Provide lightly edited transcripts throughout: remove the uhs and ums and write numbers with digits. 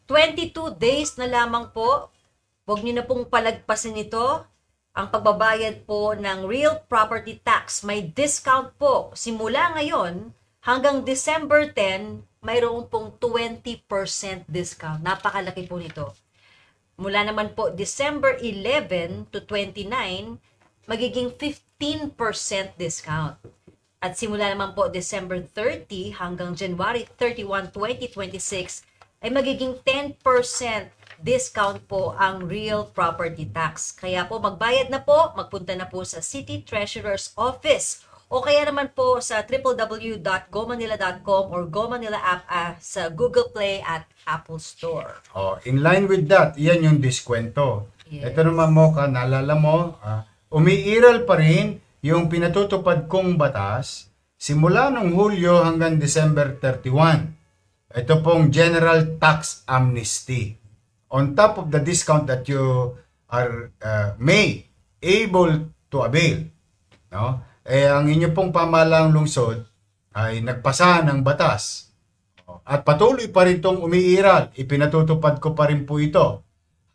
22 days na lamang po. Huwag niyo na pong palagpasin ito. Ang pagbabayad po ng real property tax, may discount po. Simula ngayon hanggang December 10, mayroon pong 20% discount. Napakalaki po nito. Mula naman po December 11 to 29, magiging 15% discount. At simula naman po December 30 hanggang January 31, 2026, ay magiging 10% discount po ang real property tax. Kaya po magbayad na po, magpunta na po sa City Treasurer's Office o kaya naman po sa www.gomanila.com or GoManila app sa Google Play at Apple Store. In line with that, yan yung diskwento. Yes. Ito naman mo, naalala mo, umiiral pa rin yung pinatutupad kong batas simula nung Hulyo hanggang December 31. Ito pong General Tax Amnesty. On top of the discount that you are may able to avail, no? Ang inyo pong pamahalang lungsod ay nagpasa ng batas at patuloy pa rin itong umiiral. Ipinatutupad ko pa rin po ito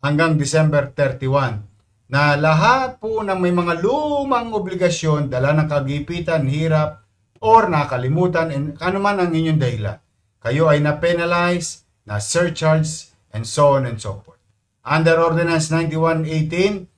hanggang December 31 na lahat po ng may mga lumang obligasyon, dala ng kagipitan, hirap, or nakalimutan, and ano man ang inyong dahilan, kayo ay na-penalize, na-surcharge, and so on and so forth. Under Ordinance 9118,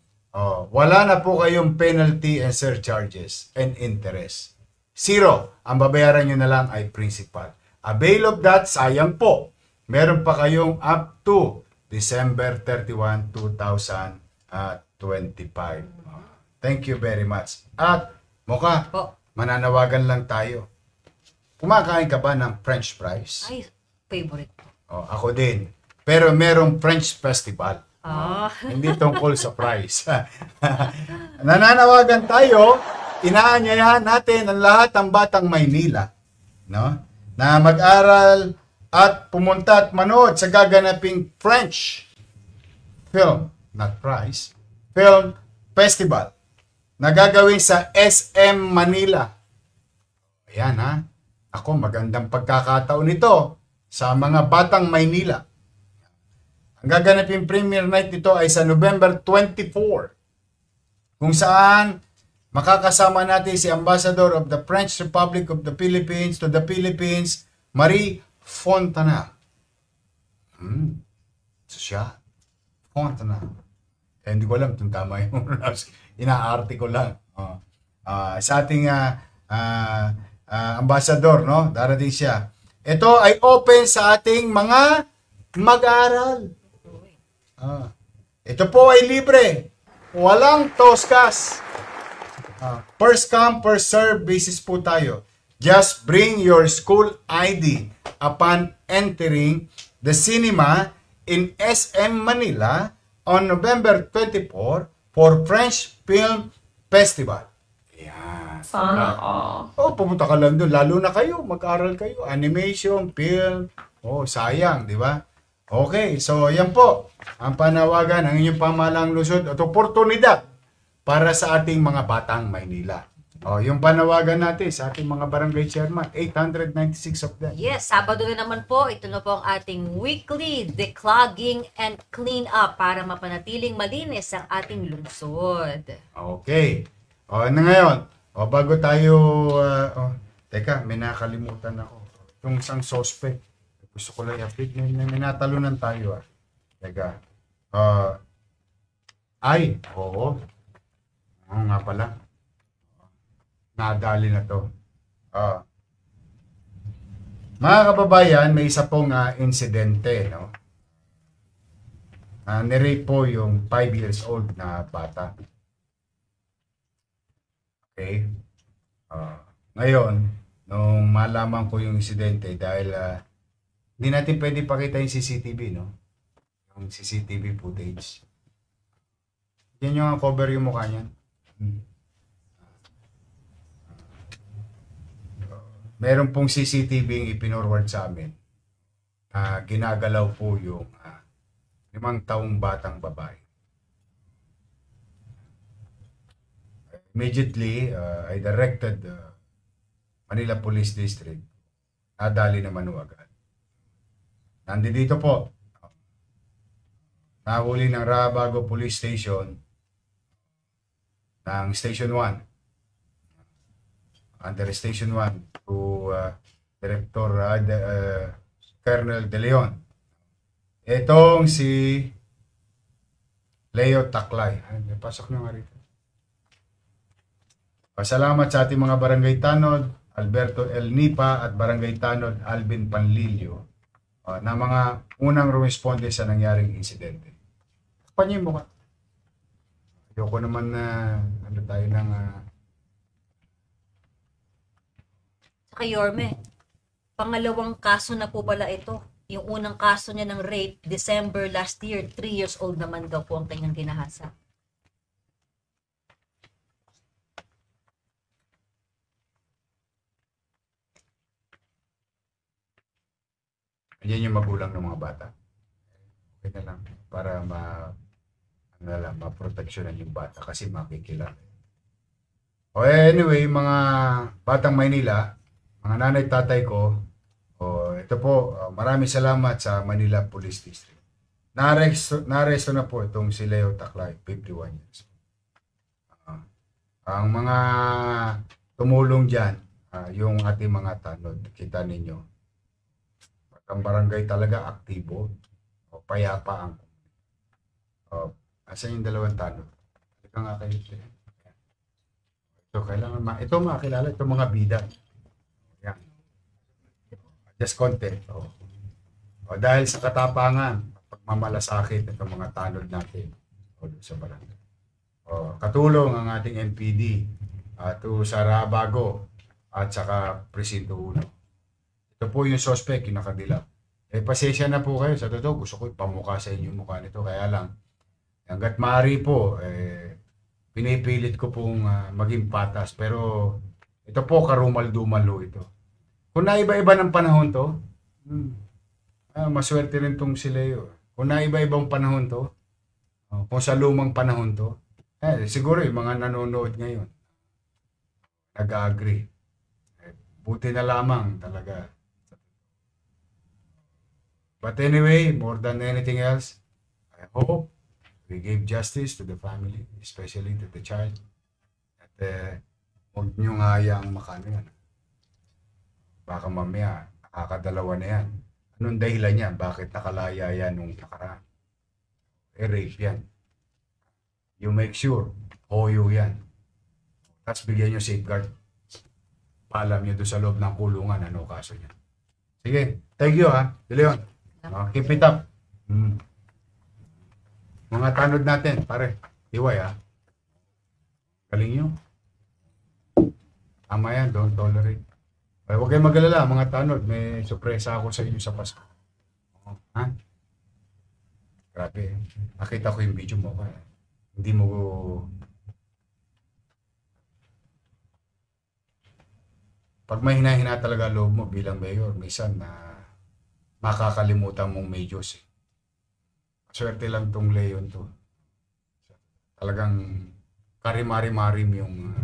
wala na po kayong penalty and surcharges and interest. Zero. Ang babayaran nyo na lang ay principal. Avail of that, sayang po. Meron pa kayong up to December 31, 2025. Thank you very much. At, Mocha, mananawagan lang tayo. Kumakain ka ba ng French fries? Ay, favorite ko. Ako din. Pero merong French Festival. Hindi tungkol sa fries. Nananawagan tayo, inaanyayahan natin ang lahat ng batang Maynila, no? Na mag-aral at pumunta at manood sa gaganaping French film, not prize, film festival na gagawin sa SM Manila. Ayan ha. Ako, magandang pagkakataon ito sa mga batang Maynila. Ang gaganaping premiere night nito ay sa November 24, kung saan makakasama natin si Ambassador of the French Republic of the Philippines to the Philippines, Marie Fontana. So siya, Fontana. Hindi ko alam kung tama yung inaarte ko lang. Sa ating ambassador, no? Darating siya. Ito ay open sa ating mga mag-aaral. Ito po ay libre. Walang toskas. First come, first serve basis po tayo. Just bring your school ID upon entering the cinema in SM Manila on November 24 for French Film Festival. Yan. Sana all. Pumunta ka lang doon. Lalo na kayo, mag-aral kayo. Animation, film. Sayang, di ba? Okay, so yan po ang panawagan ng inyong pamahalang lungsod at oportunidad para sa ating mga batang Maynila. Yung panawagan natin sa ating mga barangay chairman, 896 of them. Yes, Sabado na naman po. Ito na po ang ating weekly declogging and clean up para mapanatiling malinis ang ating lungsod. Okay. Ngayon, bago tayo, teka, may nakalimutan ako. Itong isang suspect. Gusto ko lang i-update. May natalunan tayo. Teka. Oo nga pala. Nadali na to. Mga kababayan, may isa pong insidente, no? Nirape po yung 5 years old na bata. Okay? Ngayon, nung malaman ko yung insidente, dahil hindi natin pwede pakita yung CCTV, no? Yung CCTV footage. Yan yung cover yung mukha niyan. Meron pong CCTV yung ipinorward sa amin. Ginagalaw po yung 5 taong batang babae. Immediately, I directed Manila Police District. Nadali naman agad. Nandito po. nahuli ng Rabago Police Station ng Station 1 under Station 1 to Director Colonel De Leon. Itong si Leo Taklay. Pasok na nga rito. Pasalamat sa ating mga barangay tanod, Alberto L. Nipa at barangay tanod Alvin Panlilio na mga unang rumisponde sa nangyaring insidente. Panyo mo ka. Ayoko naman na tayo ng Saka Yorme, pangalawang kaso na po pala ito. Yung unang kaso niya ng rape, December last year, 3 years old naman daw po ang kanyang ginahasa. yan yung magulang ng mga bata. Okay na lang para maproteksyonan yung bata kasi makikilala. O anyway, mga batang Maynila, mga nanay tatay ko, ito po, maraming salamat sa Manila Police District. Naresto na po itong si Leo Taklay, 51 years. Ang mga tumulong dyan, yung ating mga tanod, kita ninyo. Ang barangay talaga aktibo, payapa ang. Asan yung dalawang tanod? Ito nga kayo. Ito, kailangan ito makilala, ito mga bida. Yan. Just konti. Dahil sa katapangan, pagmamalasakit itong mga tanod natin sa barangay. Katulong ang ating NPD sa Rabago at saka Presinto 1. Ito po yung suspect, yung nakadilap. Pasensya na po kayo. Sa totoo, gusto ko ipamukha sa inyo yung mukha nito. Kaya lang, hanggat maaari po, pinipilit ko pong maging patas. Pero ito po, karumal-dumalo ito. Kung naiba-iba ng panahon to, maswerte rin tong si Leo. Kung naiba-ibang panahon to, kung sa lumang panahon to, siguro yung mga nanonood ngayon, nag-agree. Buti na lamang talaga. But anyway, more than anything else, I hope we gave justice to the family, especially to the child. At huwag nyo nga hayang makano yan. Baka mamaya, nakakadalawa na yan. Anong dahilan niya? Bakit nakalaya yan nung nakaraan? Rape yan. You make sure, hoyo yan. Tapos bigyan nyo safeguard. Paalam nyo doon sa loob ng kulungan, ano kaso niya. Sige, thank you ha, De Leon. Keep it up. Mga tanod natin, pare. Iway ha. Galing nyo. Tama yan, don't tolerate. Huwag kayong mag-alala, mga tanod. May sorpresa ako sa inyo sa Pasko. Ha? Grabe. Nakita ko yung video mo. Hindi mo... Pag may hina-hina talaga loob mo bilang mayor, minsan na makakalimutan mong may Diyos. Swerte lang tong Leon to. Talagang karimari-marim yung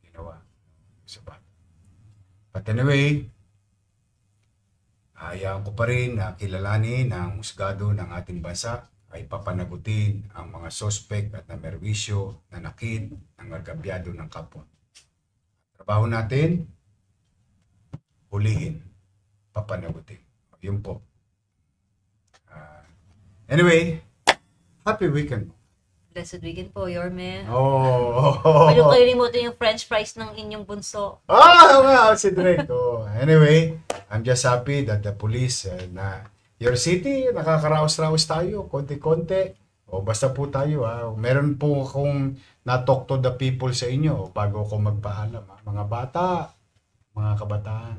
ginawa sa bata. But anyway, hayaan ko pa rin na kilalanin ng husgado ng ating bansa ay papanagutin ang mga suspect at na merwisyo na nakid ng agabyado ng kapwa. Trabaho natin, hulihin, papanagutin. Yun po. Anyway, happy weekend. Blessed weekend po, Yorme. Oh. Pwede kayo limutin yung french fries ng inyong bunso. Well, si Drake. Anyway, I'm just happy that the police na your city, nakakaraos-raos tayo, konti-konti. Basta po tayo. Meron po akong na-talk to the people sa inyo bago ako magpaalam. Mga bata, mga kabataan.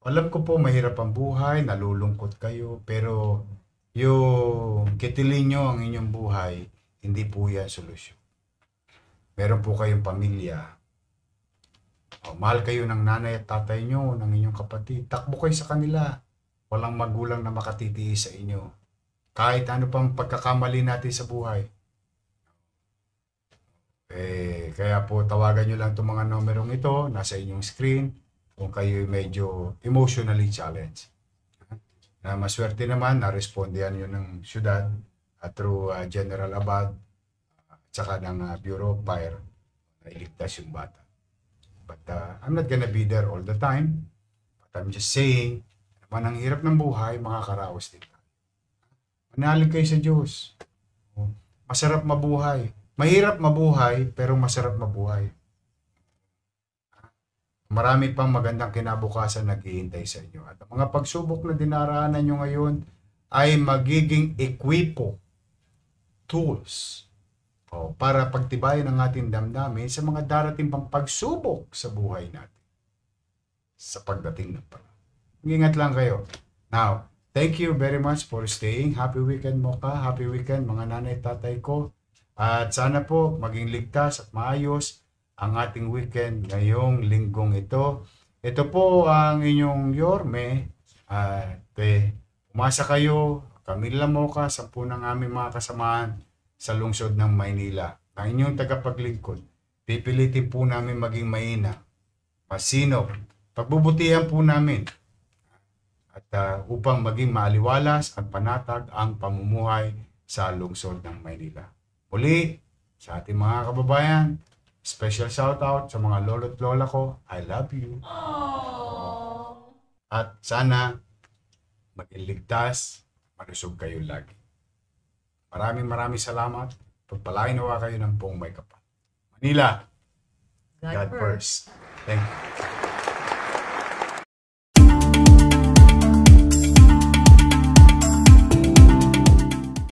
Alam ko po mahirap ang buhay, nalulungkot kayo, pero yung kitilin nyo ang inyong buhay, hindi po yan solusyon. Meron po kayong pamilya. Mahal kayo ng nanay at tatay nyo, ng inyong kapatid. Takbo kayo sa kanila. Walang magulang na makatitiis sa inyo. Kahit ano pang pagkakamali natin sa buhay. Kaya po tawagan nyo lang itong mga numerong ito, nasa inyong screen. Kung kayo medyo emotionally challenged. Na maswerte naman, na-respondihan yun ng syudad through General Abad at saka ng Bureau of Fire na iligtas yung bata. But I'm not gonna be there all the time. But I'm just saying, naman ang hirap ng buhay, makakaraos din tayo. Manalig kayo sa Diyos. Masarap mabuhay. Mahirap mabuhay, pero masarap mabuhay. Marami pang magandang kinabukasan naghihintay sa inyo. At ang mga pagsubok na dinaraanan nyo ngayon ay magiging ekwipo, tools, para pagtibayan ang ating damdamin sa mga darating pang pagsubok sa buhay natin. Sa pagdating ng panahon. Ingat lang kayo. Now, thank you very much for staying. Happy weekend mo ka. Happy weekend mga nanay tatay ko. At sana po maging ligtas at maayos ang ating weekend ngayong linggong ito. Ito po ang inyong Yorme. Umasa kayo. Camila Moca, 10 ng aming mga kasamahan sa lungsod ng Maynila. Ang inyong tagapaglingkod, pipilitin po namin maging mahina, masinop, pagbubutihan po namin at upang maging maaliwalas at panatag ang pamumuhay sa lungsod ng Maynila. Muli, sa ating mga kababayan, special shout out sa mga lolo't lola ko. I love you. Aww. At sana maging ligtas, malusog kayo lagi. Maraming salamat. Pagpalain nawa kayo ng buong may kapal. Manila, God first. Thank you.